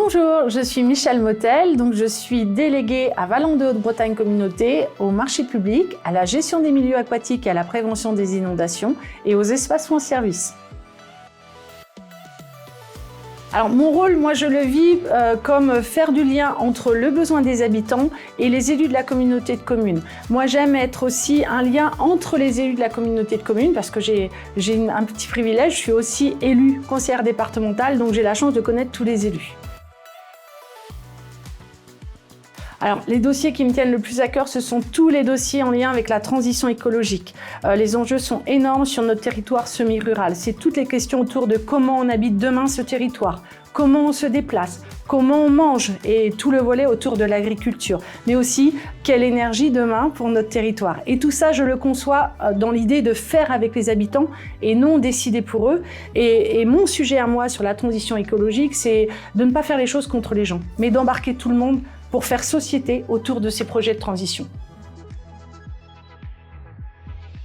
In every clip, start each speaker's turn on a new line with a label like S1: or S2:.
S1: Bonjour, je suis Michèle Motel, donc je suis déléguée à Vallon de Haute-Bretagne Communauté, au marché public, à la gestion des milieux aquatiques et à la prévention des inondations et aux espaces ou en service. Alors mon rôle, moi je le vis comme faire du lien entre le besoin des habitants et les élus de la communauté de communes. Moi j'aime être aussi un lien entre les élus de la communauté de communes parce que j'ai un petit privilège, je suis aussi élue conseillère départementale, donc j'ai la chance de connaître tous les élus. Alors, les dossiers qui me tiennent le plus à cœur, ce sont tous les dossiers en lien avec la transition écologique. Les enjeux sont énormes sur notre territoire semi-rural. C'est toutes les questions autour de comment on habite demain ce territoire, comment on se déplace, comment on mange et tout le volet autour de l'agriculture, mais aussi quelle énergie demain pour notre territoire. Et tout ça, je le conçois dans l'idée de faire avec les habitants et non décider pour eux. Et mon sujet à moi sur la transition écologique, c'est de ne pas faire les choses contre les gens, mais d'embarquer tout le monde pour faire société autour de ces projets de transition.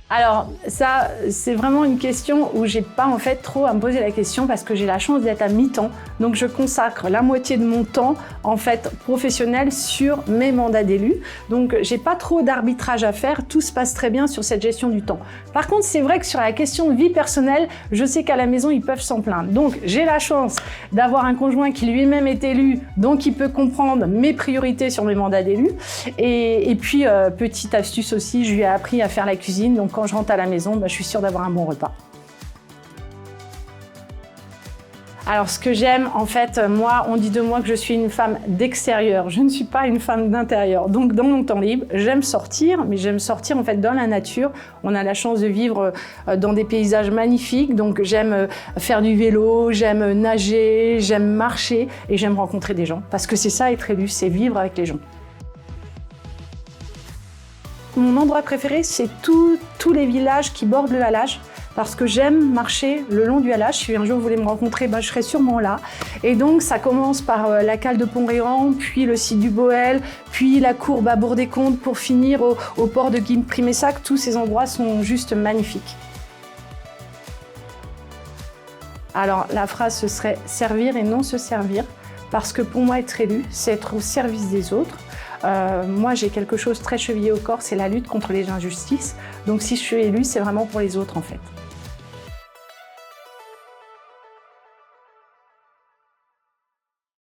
S1: Alors ça, c'est vraiment une question où j'ai pas en fait trop à me poser la question parce que j'ai la chance d'être à mi-temps. Donc je consacre la moitié de mon temps en fait professionnel sur mes mandats d'élu. Donc j'ai pas trop d'arbitrage à faire, tout se passe très bien sur cette gestion du temps. Par contre, c'est vrai que sur la question de vie personnelle, je sais qu'à la maison, ils peuvent s'en plaindre. Donc j'ai la chance d'avoir un conjoint qui lui-même est élu, donc il peut comprendre mes priorités sur mes mandats d'élu. Et puis, petite astuce aussi, je lui ai appris à faire la cuisine. Donc quand je rentre à la maison, je suis sûre d'avoir un bon repas. Alors ce que j'aime, en fait, moi, on dit de moi que je suis une femme d'extérieur. Je ne suis pas une femme d'intérieur. Donc dans mon temps libre, j'aime sortir, mais j'aime sortir en fait dans la nature. On a la chance de vivre dans des paysages magnifiques. Donc j'aime faire du vélo, j'aime nager, j'aime marcher et j'aime rencontrer des gens. Parce que c'est ça être élu, c'est vivre avec les gens. Mon endroit préféré, c'est tous les villages qui bordent le halage parce que j'aime marcher le long du halage. Si un jour vous voulez me rencontrer, je serai sûrement là. Et donc ça commence par la cale de Pont-Réan, puis le site du Bohel, puis la courbe à Bourg-des-Comtes pour finir au port de Guim-Primessac. Tous ces endroits sont juste magnifiques. Alors la phrase ce serait « servir et non se servir » parce que pour moi être élu, c'est être au service des autres. Moi, j'ai quelque chose très chevillé au corps, c'est la lutte contre les injustices. Donc si je suis élue, c'est vraiment pour les autres en fait.